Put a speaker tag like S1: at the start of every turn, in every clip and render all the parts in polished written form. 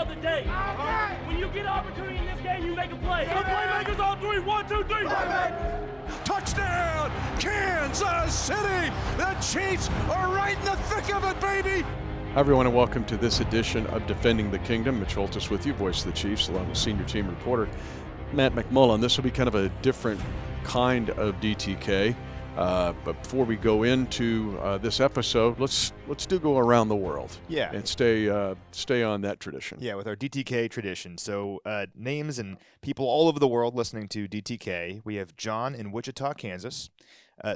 S1: the day. When you get an opportunity in this game, you make a play. The playmakers on three. 1, 2, 3.
S2: Touchdown, Kansas City! The Chiefs are right in the thick of it, baby!
S3: Hi, everyone, and welcome to this edition of Defending the Kingdom. Mitch Holthus with you, voice of the Chiefs, along with senior team reporter Matt McMullen. This will be kind of a different kind of DTK. But before we go into this episode, let's go around the world.
S4: Yeah.
S3: And stay on that tradition.
S4: Yeah, with our DTK tradition. So names and people all over the world listening to DTK. We have John in Wichita, Kansas.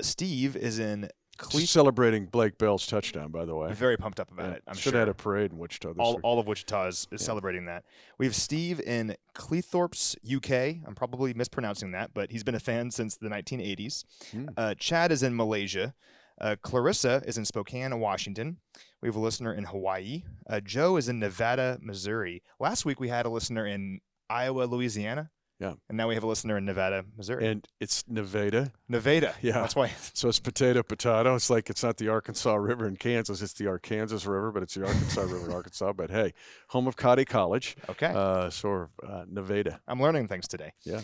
S4: Steve is in
S3: Celebrating Blake Bell's touchdown, by the way.
S4: Very pumped up about it, I'm sure.
S3: Should have had a parade in Wichita this week.
S4: All of Wichita is celebrating that. We have Steve in Cleethorpes, UK. I'm probably mispronouncing that, but he's been a fan since the 1980s. Chad is in Malaysia. Clarissa is in Spokane, Washington. We have a listener in Hawaii. Joe is in Nevada, Missouri. Last week we had a listener in Iowa, Louisiana.
S3: Yeah.
S4: And now we have a listener in Nevada, Missouri.
S3: And it's Nevada.
S4: Nevada.
S3: Yeah.
S4: That's why.
S3: So it's potato. It's like it's not the Arkansas River in Kansas. It's the Arkansas River, but it's the Arkansas River in Arkansas. But, hey, home of Cotty College.
S4: Okay.
S3: Nevada.
S4: I'm learning things today.
S3: Yeah.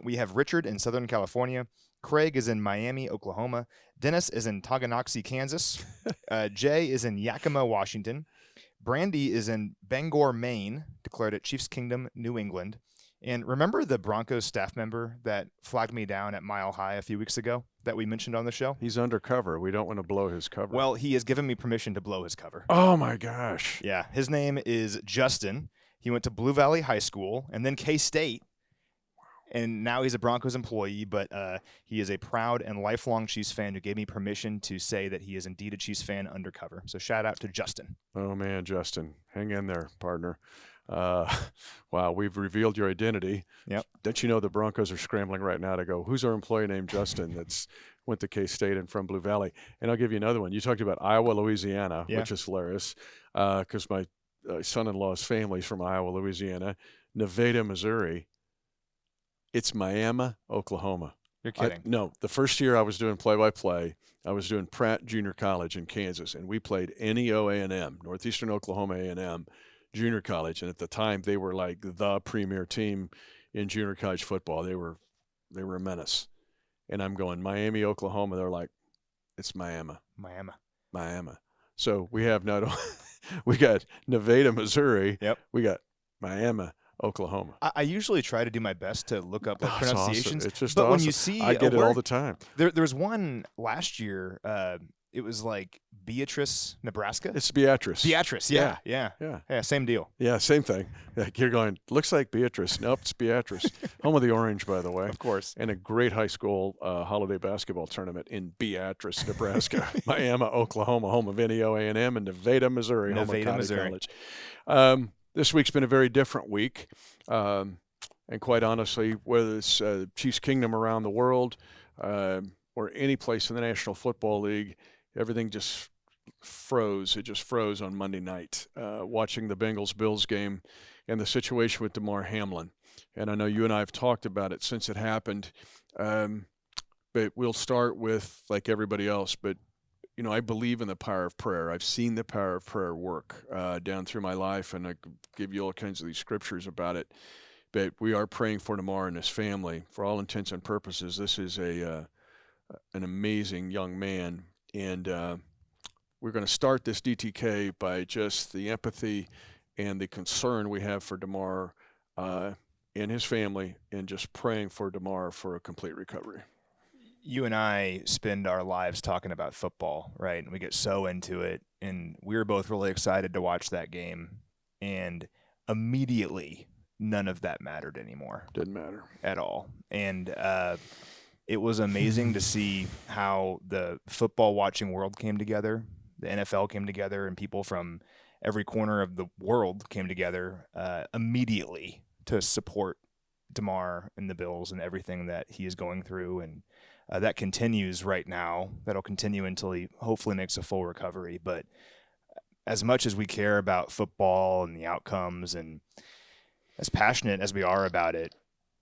S4: We have Richard in Southern California. Craig is in Miami, Oklahoma. Dennis is in Tonganoxie, Kansas. Jay is in Yakima, Washington. Brandy is in Bangor, Maine, declared at Chiefs Kingdom, New England. And remember the Broncos staff member that flagged me down at Mile High a few weeks ago that we mentioned on the show?
S3: He's undercover. We don't want to blow his cover.
S4: Well, he has given me permission to blow his cover.
S3: Oh, my gosh.
S4: Yeah. His name is Justin. He went to Blue Valley High School and then K-State. And now he's a Broncos employee, but he is a proud and lifelong Chiefs fan who gave me permission to say that he is indeed a Chiefs fan undercover. So shout out to Justin.
S3: Oh, man, Justin. Hang in there, partner. Wow, we've revealed your identity.
S4: Yep.
S3: Don't you know the Broncos are scrambling right now to go, who's our employee named Justin that's went to K-State and from Blue Valley? And I'll give you another one. You talked about Iowa, Louisiana, which is hilarious because my son-in-law's family's from Iowa, Louisiana. Nevada, Missouri. It's Miami, Oklahoma.
S4: You're kidding.
S3: No, the first year I was doing play-by-play, I was doing Pratt Junior College in Kansas, and we played NEO A&M, Northeastern Oklahoma A&M, junior college, and at the time they were like the premier team in junior college football. They were a menace. And I'm going Miami, Oklahoma. They're like, it's Miami. So we have we got Nevada, Missouri.
S4: Yep.
S3: We got Miami, Oklahoma.
S4: I usually try to do my best to look up like pronunciations.
S3: Awesome. It's just
S4: but
S3: awesome.
S4: When you see
S3: I get it all the time.
S4: There was one last year. It was like Beatrice, Nebraska.
S3: It's Beatrice.
S4: Beatrice, yeah. Same deal.
S3: Yeah, same thing. Like you're going, looks like Beatrice. Nope, it's Beatrice. Home of the Orange, by the way.
S4: Of course.
S3: And a great high school holiday basketball tournament in Beatrice, Nebraska. Miami, Oklahoma, home of NEO A&M, and Nevada, Missouri, home of Cotty College. This week's been a very different week. And quite honestly, whether it's Chiefs Kingdom around the world or any place in the National Football League, everything just froze. It just froze on Monday night, watching the Bengals-Bills game and the situation with Damar Hamlin. And I know you and I have talked about it since it happened, but we'll start with, like everybody else, but, you know, I believe in the power of prayer. I've seen the power of prayer work down through my life, and I could give you all kinds of these scriptures about it. But we are praying for Damar and his family. For all intents and purposes, this is an amazing young man. And we're going to start this DTK by just the empathy and the concern we have for Damar and his family, and just praying for Damar for a complete recovery.
S4: You and I spend our lives talking about football, right? And we get so into it. And we were both really excited to watch that game. And immediately, none of that mattered anymore.
S3: Didn't matter.
S4: At all. And it was amazing to see how the football watching world came together, the NFL came together, and people from every corner of the world came together immediately to support Damar and the Bills and everything that he is going through. And that continues right now. That'll continue until he hopefully makes a full recovery. But as much as we care about football and the outcomes, and as passionate as we are about it,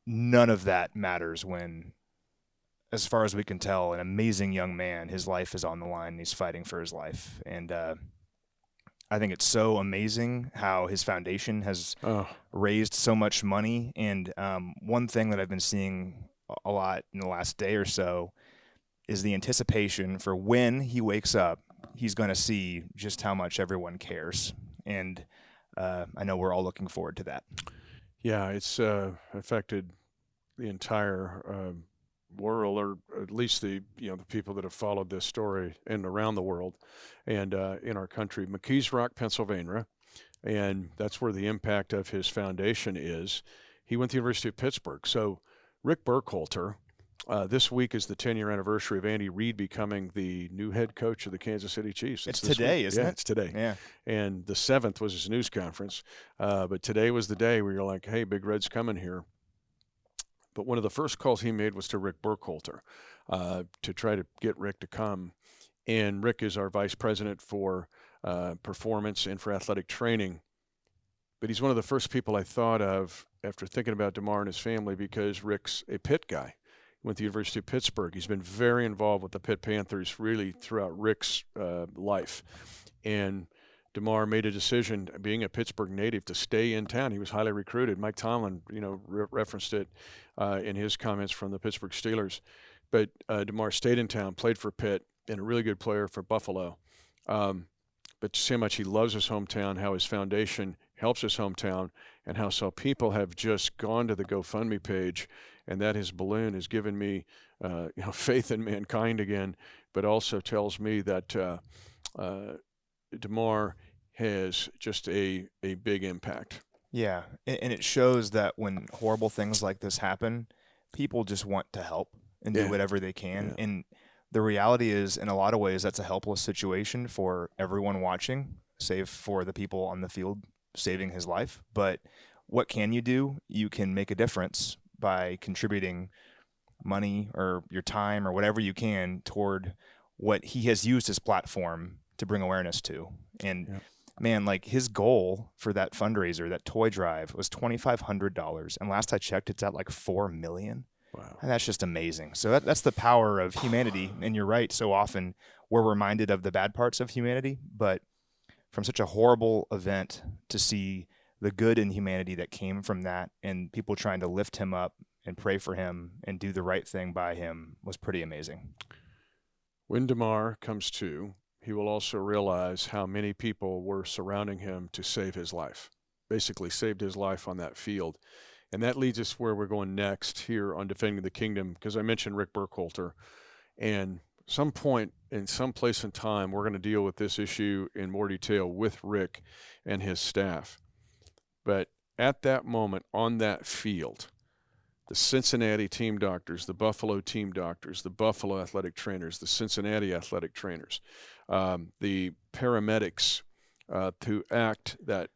S4: none of that matters when, as far as we can tell, an amazing young man, his life is on the line, and he's fighting for his life. And I think it's so amazing how his foundation has raised so much money. And one thing that I've been seeing a lot in the last day or so is the anticipation for when he wakes up, he's going to see just how much everyone cares. And I know we're all looking forward to that.
S3: Yeah, it's affected the entire world, or at least the people that have followed this story and around the world and in our country. McKees Rock, Pennsylvania, and that's where the impact of his foundation is. He went to the University of Pittsburgh. So Rick Burkhalter, this week is the 10-year anniversary of Andy Reid becoming the new head coach of the Kansas City Chiefs.
S4: It's today, isn't it?
S3: Yeah, it's today.
S4: Yeah.
S3: And the 7th was his news conference. But today was the day where you're like, hey, Big Red's coming here. But one of the first calls he made was to Rick Burkhalter to try to get Rick to come. And Rick is our vice president for performance and for athletic training. But he's one of the first people I thought of after thinking about Damar and his family, because Rick's a Pitt guy. He went to the University of Pittsburgh. He's been very involved with the Pitt Panthers really throughout Rick's life. And Damar made a decision, being a Pittsburgh native, to stay in town. He was highly recruited. Mike Tomlin, referenced it in his comments from the Pittsburgh Steelers. But Damar stayed in town, played for Pitt, and a really good player for Buffalo. But to see how much he loves his hometown, how his foundation helps his hometown, and how so people have just gone to the GoFundMe page, and that his balloon has given me faith in mankind again, but also tells me that Damar has just a big impact.
S4: Yeah, and it shows that when horrible things like this happen, people just want to help and do whatever they can. Yeah. And the reality is, in a lot of ways, that's a helpless situation for everyone watching, save for the people on the field saving his life. But what can you do? You can make a difference by contributing money or your time or whatever you can toward what he has used his platform to bring awareness to. And man, like, his goal for that fundraiser, that toy drive, was $2,500. And last I checked, it's at like $4 million.
S3: Wow.
S4: And that's just amazing. So that's the power of humanity. And you're right. So often we're reminded of the bad parts of humanity, but from such a horrible event to see the good in humanity that came from that, and people trying to lift him up and pray for him and do the right thing by him, was pretty amazing.
S3: When Damar comes to, he will also realize how many people were surrounding him to save his life, basically saved his life on that field. And that leads us where we're going next here on Defending the Kingdom, because I mentioned Rick Burkhalter. And some point in some place in time, we're going to deal with this issue in more detail with Rick and his staff. But at that moment on that field, the Cincinnati team doctors, the Buffalo team doctors, the Buffalo athletic trainers, the Cincinnati athletic trainers, the paramedics, to act that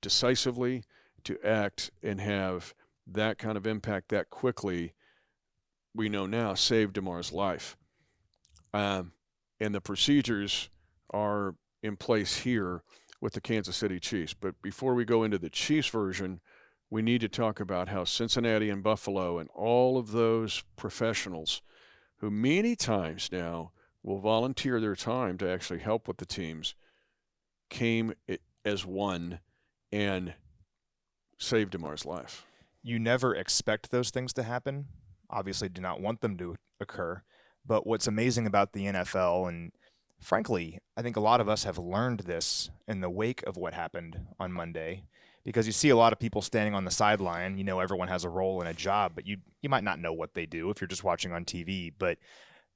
S3: decisively, to act and have that kind of impact that quickly, we know now, saved Damar's life. And the procedures are in place here with the Kansas City Chiefs. But before we go into the Chiefs version, we need to talk about how Cincinnati and Buffalo and all of those professionals who many times now will volunteer their time to actually help with the teams came as one and saved Damar's life.
S4: You never expect those things to happen. Obviously do not want them to occur. But what's amazing about the NFL, and frankly, I think a lot of us have learned this in the wake of what happened on Monday, because you see a lot of people standing on the sideline. You know, everyone has a role and a job, but you might not know what they do if you're just watching on TV. But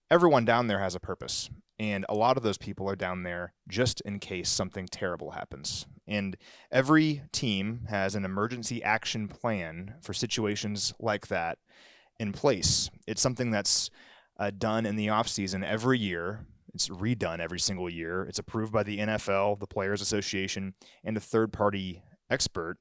S4: everyone down there has a purpose. And a lot of those people are down there just in case something terrible happens. And every team has an emergency action plan for situations like that in place. It's something that's done in the offseason every year. It's redone every single year. It's approved by the NFL, the Players Association, and a third-party expert.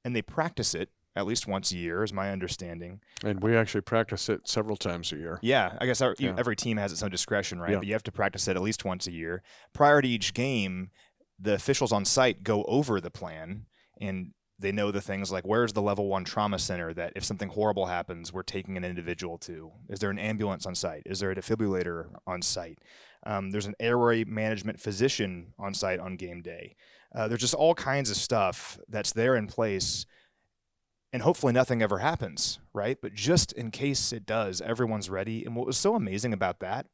S4: And they practice it at least once a year, is my understanding.
S3: And we actually practice it several times a year.
S4: Yeah, I guess every team has its own discretion, right?
S3: Yeah.
S4: But you have to practice it at least once a year. Prior to each game, the officials on site go over the plan, and they know the things like, where's the level 1 trauma center that if something horrible happens, we're taking an individual to? Is there an ambulance on site? Is there a defibrillator on site? There's an airway management physician on site on game day. There's just all kinds of stuff that's there in place, and hopefully nothing ever happens, right? But just in case it does, everyone's ready. And what was so amazing about that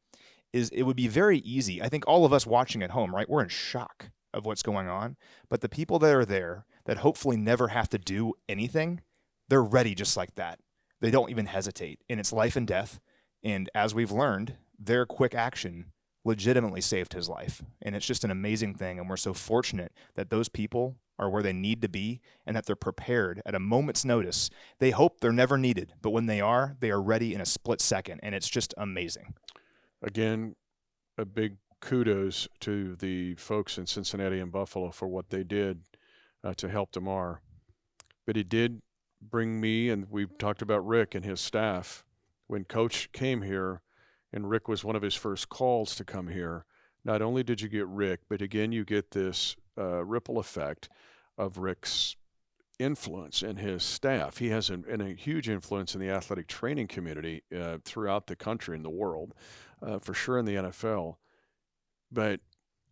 S4: is it would be very easy. I think all of us watching at home, right, we're in shock of what's going on. But the people that are there that hopefully never have to do anything, they're ready just like that. They don't even hesitate. And it's life and death. And as we've learned, their quick action legitimately saved his life. And it's just an amazing thing. And we're so fortunate that those people are where they need to be and that they're prepared at a moment's notice. They hope they're never needed, but when they are ready in a split second. And it's just amazing.
S3: Again, a big kudos to the folks in Cincinnati and Buffalo for what they did to help Damar. But it did bring me, and we've talked about Rick and his staff. When Coach came here, and Rick was one of his first calls to come here, not only did you get Rick, but again, you get this ripple effect of Rick's influence and his staff. He has a huge influence in the athletic training community throughout the country and the world, for sure in the NFL. But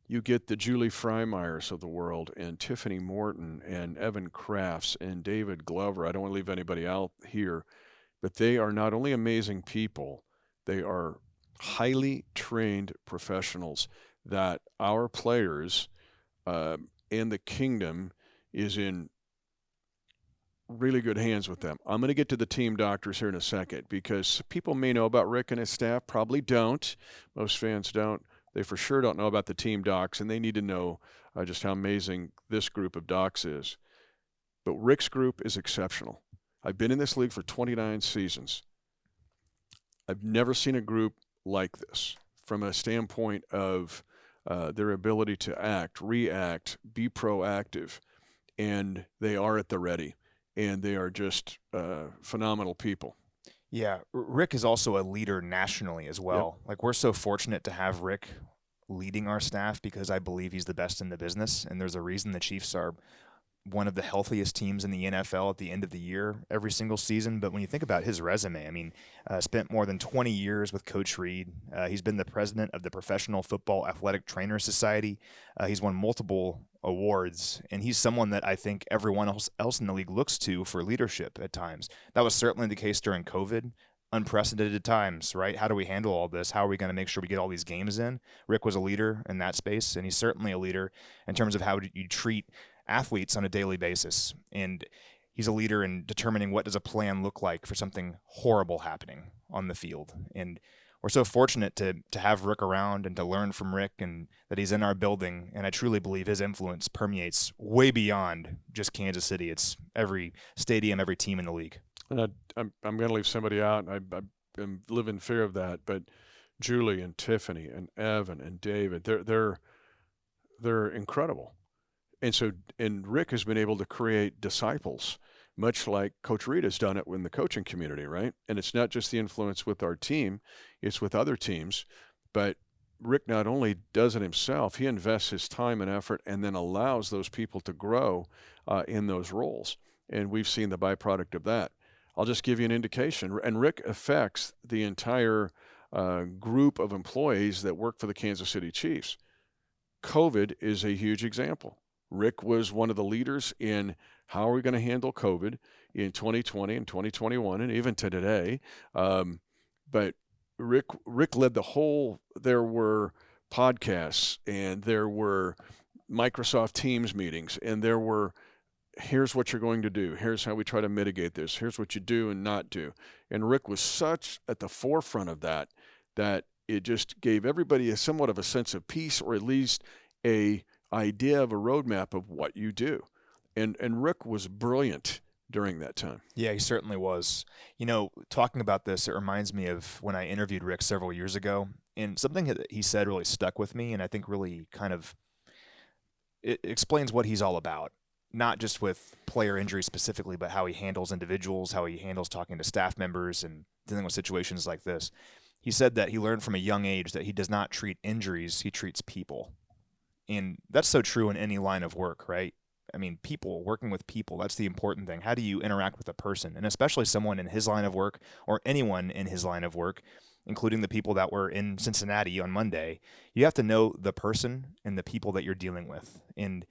S3: you get the Julie Freimeyers of the world and Tiffany Morton and Evan Crafts and David Glover. I don't want to leave anybody out here, but they are not only amazing people, they are highly trained professionals that our players and the kingdom is in really good hands with them. I'm going to get to the team doctors here in a second because people may know about Rick and his staff, probably don't. Most fans don't. They for sure don't know about the team docs, and they need to know just how amazing this group of docs is. But Rick's group is exceptional. I've been in this league for 29 seasons. I've never seen a group like this from a standpoint of their ability to act, react, be proactive, and they are at the ready, and they are just phenomenal people.
S4: Yeah, Rick is also a leader nationally as well.
S3: Yep.
S4: Like, we're so fortunate to have Rick leading our staff because I believe he's the best in the business, and there's a reason the Chiefs are one of the healthiest teams in the NFL at the end of the year every single season. But when you think about his resume, I mean, spent more than 20 years with Coach Reed. He's been the president of the Professional Football Athletic Trainers Society. He's won multiple awards, and he's someone that I think everyone else in the league looks to for leadership at times. That was certainly the case during COVID. Unprecedented times, right? How do we handle all this? How are we going to make sure we get all these games in? Rick was a leader in that space, and he's certainly a leader in terms of how you treat athletes on a daily basis. And he's a leader in determining what does a plan look like for something horrible happening on the field. And we're so fortunate to have Rick around and to learn from Rick, and that he's in our building. And I truly believe his influence permeates way beyond just Kansas City. It's every stadium, every team in the league.
S3: And I'm going to leave somebody out. I live in fear of that. But Julie and Tiffany and Evan and David, they're incredible. And Rick has been able to create disciples, much like Coach Reed has done it in the coaching community, right? And it's not just the influence with our team, it's with other teams. But Rick not only does it himself, he invests his time and effort and then allows those people to grow in those roles. And we've seen the byproduct of that. I'll just give you an indication. And Rick affects the entire group of employees that work for the Kansas City Chiefs. COVID is a huge example. Rick was one of the leaders in how are we going to handle COVID in 2020 and 2021 and even to today. But Rick led the whole, there were podcasts and there were Microsoft Teams meetings and there were, here's what you're going to do. Here's how we try to mitigate this. Here's what you do and not do. And Rick was such at the forefront of that it just gave everybody somewhat of a sense of peace, or at least a idea of a roadmap of what you do. And Rick was brilliant during that time.
S4: Yeah, he certainly was. You know, talking about this, it reminds me of when I interviewed Rick several years ago, and something that he said really stuck with me, and I think really kind of it explains what he's all about. Not just with player injury specifically, but how he handles individuals, how he handles talking to staff members and dealing with situations like this. He said that he learned from a young age that he does not treat injuries, he treats people. And that's so true in any line of work, right? I mean, people, working with people, that's the important thing. How do you interact with a person? And especially someone in his line of work or anyone in his line of work. including the people that were in Cincinnati on Monday, you have to know the person and the people that you're dealing with. And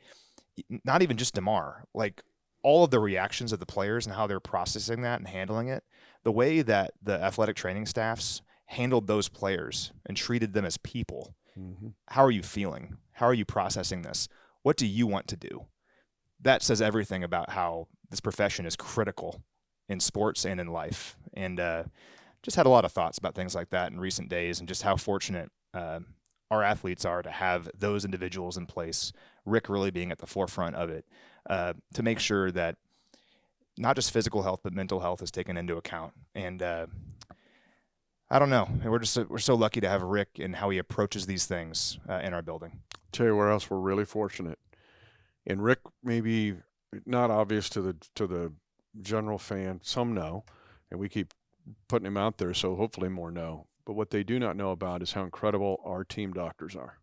S4: not even just Damar, like all of the reactions of the players and how they're processing that and handling it, the way that the athletic training staffs handled those players and treated them as people. Mm-hmm. How are you feeling? How are you processing this? What do you want to do? That says everything about how this profession is critical in sports and in life. And just had a lot of thoughts about things like that in recent days, and just how fortunate our athletes are to have those individuals in place, Rick really being at the forefront of it, to make sure that not just physical health, but mental health is taken into account. And I don't know. We're so lucky to have Rick and how he approaches these things in our building.
S3: Tell you where else we're really fortunate. And Rick, maybe not obvious to the general fan. Some know, and we keep putting him out there, so hopefully more know. But what they do not know about is how incredible our team doctors are.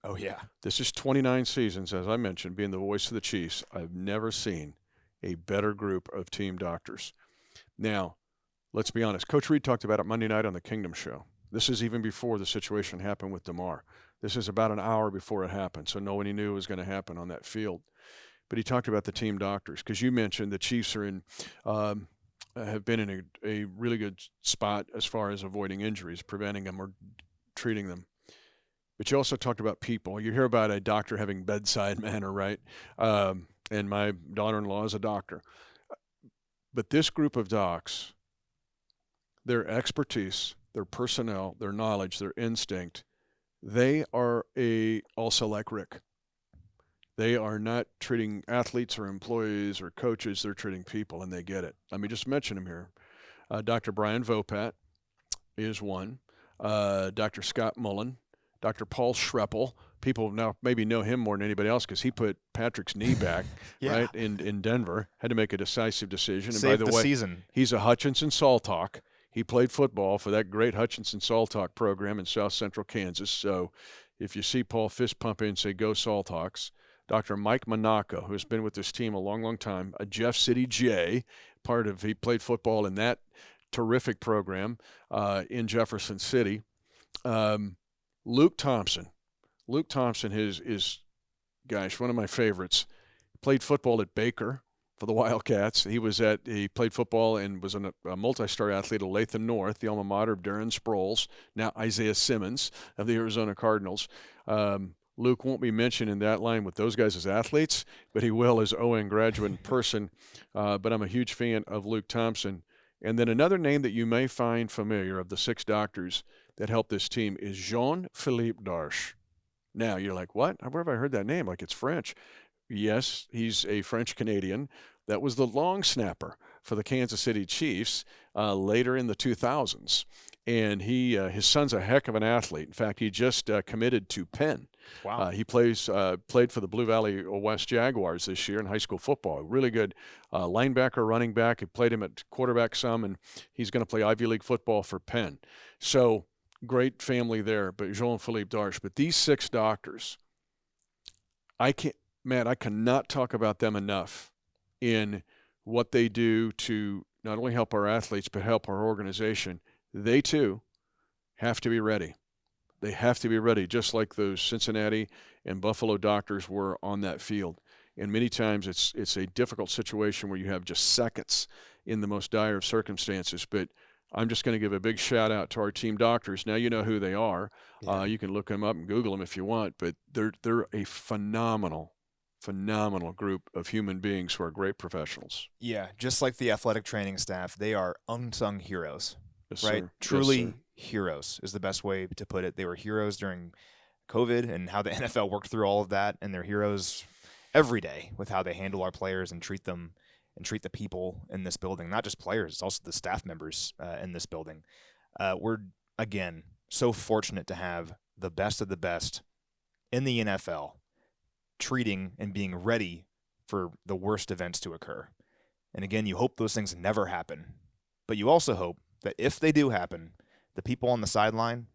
S4: Oh, yeah.
S3: This is 29 seasons, as I mentioned, being the voice of the Chiefs. I've never seen a better group of team doctors. Now, let's be honest. Coach Reed talked about it Monday night on the Kingdom Show. This is even before the situation happened with Damar. This is about an hour before it happened, so nobody knew it was going to happen on that field. But he talked about the team doctors, because you mentioned the Chiefs are in have been in a really good spot as far as avoiding injuries, preventing them or treating them. But you also talked about people. You hear about a doctor having bedside manner, right? And my daughter-in-law is a doctor. But this group of docs, their expertise, their personnel, their knowledge, their instinct, they are also like Rick. They are not treating athletes or employees or coaches. They're treating people, and they get it. Let me just mention them here. Dr. Brian Vopat is one. Dr. Scott Mullen. Dr. Paul Schreppel. People now maybe know him more than anybody else because he put Patrick's knee back right in Denver. Had to make a decisive decision. And by the way,
S4: season.
S3: He's a Hutchinson-Saltalk. He played football for that great Hutchinson-Saltalk program in South Central Kansas. So if you see Paul fist pump in, say, go Saltawks. Dr. Mike Monaco, who has been with this team a long, long time, a Jeff City J, he played football in that terrific program in Jefferson City. Luke Thompson. Luke Thompson is, gosh, one of my favorites. Played football at Baker for the Wildcats. He played football and was a multi-star athlete at Latham North, the alma mater of Darren Sproles, now Isaiah Simmons of the Arizona Cardinals. Luke won't be mentioned in that line with those guys as athletes, but he will as ON graduate in person. But I'm a huge fan of Luke Thompson. And then another name that you may find familiar of the 6 doctors that helped this team is Jean-Philippe Darche. Now, you're like, what? Where have I heard that name? Like it's French. Yes, he's a French-Canadian. That was the long snapper for the Kansas City Chiefs later in the 2000s. And his son's a heck of an athlete. In fact, he just committed to Penn.
S4: Wow.
S3: He played for the Blue Valley West Jaguars this year in high school football. Really good linebacker, running back. He played him at quarterback some, and he's going to play Ivy League football for Penn. So great family there, but Jean-Philippe Darche. But these 6 doctors, I cannot talk about them enough in what they do to not only help our athletes, but help our organization. They, too, have to be ready. They have to be ready, just like those Cincinnati and Buffalo doctors were on that field. And many times it's a difficult situation where you have just seconds in the most dire of circumstances. But I'm just going to give a big shout-out to our team doctors. Now you know who they are. Yeah. You can look them up and Google them if you want. But they're a phenomenal group of human beings who are great professionals.
S4: Yeah, just like the athletic training staff, they are unsung heroes.
S3: Yes,
S4: right?
S3: Sir.
S4: Truly
S3: yes,
S4: heroes is the best way to put it. They were heroes during COVID and how the NFL worked through all of that, and they're heroes every day with how they handle our players and treat them and treat the people in this building. Not just players, it's also the staff members in this building. We're, again, so fortunate to have the best of the best in the NFL treating and being ready for the worst events to occur. And again, you hope those things never happen, but you also hope that if they do happen, the people on the sideline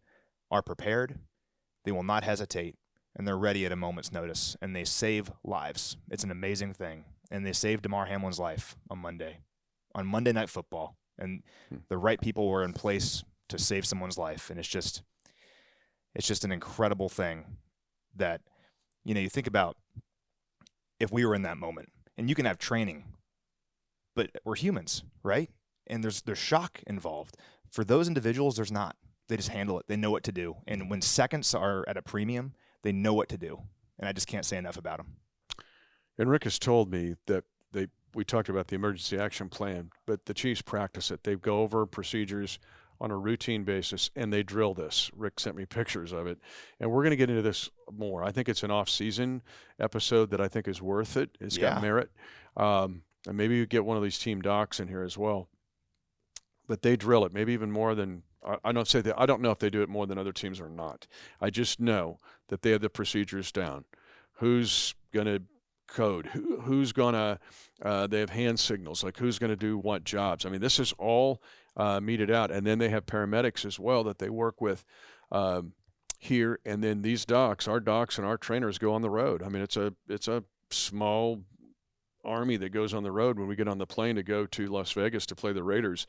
S4: are prepared, they will not hesitate, and they're ready at a moment's notice, and they save lives. It's an amazing thing. And they saved Damar Hamlin's life on Monday Night Football. And the right people were in place to save someone's life. And it's just an incredible thing that, you think about if we were in that moment, and you can have training, but we're humans, right? And there's shock involved. For those individuals, there's not. They just handle it. They know what to do. And when seconds are at a premium, they know what to do. And I just can't say enough about them.
S3: And Rick has told me that we talked about the emergency action plan, but the Chiefs practice it. They go over procedures on a routine basis, and they drill this. Rick sent me pictures of it, and we're going to get into this more. I think it's an off-season episode that I think is worth it. It's got merit. And maybe you get one of these team docs in here as well. But they drill it, maybe even more than I don't know if they do it more than other teams or not. I just know that they have the procedures down. Who's going to code? Who's going to they have hand signals, like who's going to do what jobs. I mean, this is all meted out. And then they have paramedics as well that they work with here. And then these docs, our docs and our trainers go on the road. I mean, it's a small army that goes on the road when we get on the plane to go to Las Vegas to play the Raiders.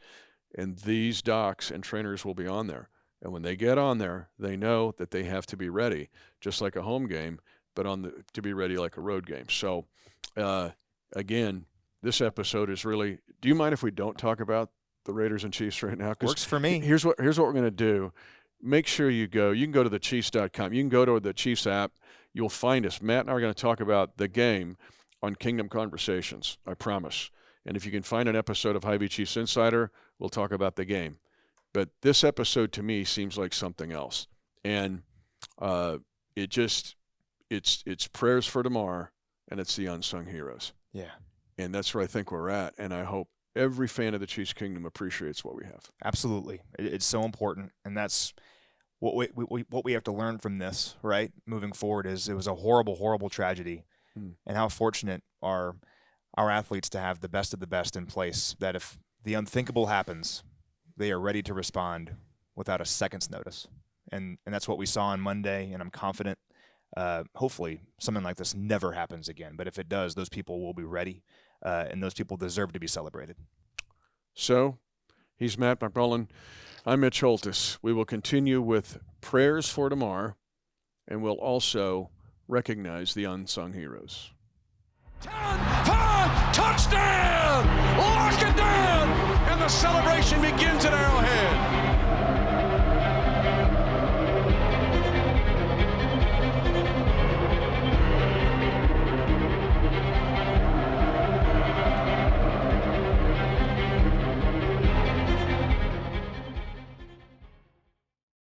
S3: And these docs and trainers will be on there. And when they get on there, they know that they have to be ready, just like a home game, but to be ready like a road game. So, again, this episode is really – do you mind if we don't talk about the Raiders and Chiefs right now?
S4: Works for me.
S3: Here's what we're going to do. Make sure you go. You can go to thechiefs.com. You can go to the Chiefs app. You'll find us. Matt and I are going to talk about the game on Kingdom Conversations, I promise. And if you can find an episode of Hy-Vee Chiefs Insider, we'll talk about the game. But this episode to me seems like something else. And it's prayers for Damar, and it's the unsung heroes.
S4: Yeah.
S3: And that's where I think we're at. And I hope every fan of the Chiefs Kingdom appreciates what we have.
S4: Absolutely. It's so important. And that's what we have to learn from this, right? Moving forward is it was a horrible, horrible tragedy. And how fortunate are our athletes to have the best of the best in place, that if the unthinkable happens, they are ready to respond without a second's notice. And that's what we saw on Monday, and I'm confident hopefully something like this never happens again. But if it does, those people will be ready, and those people deserve to be celebrated.
S3: So he's Matt McMullen. I'm Mitch Holthus. We will continue with prayers for Damar, and we'll also recognize the unsung heroes.
S2: 10, 5, touchdown! Lock it down! And the celebration begins at Arrowhead.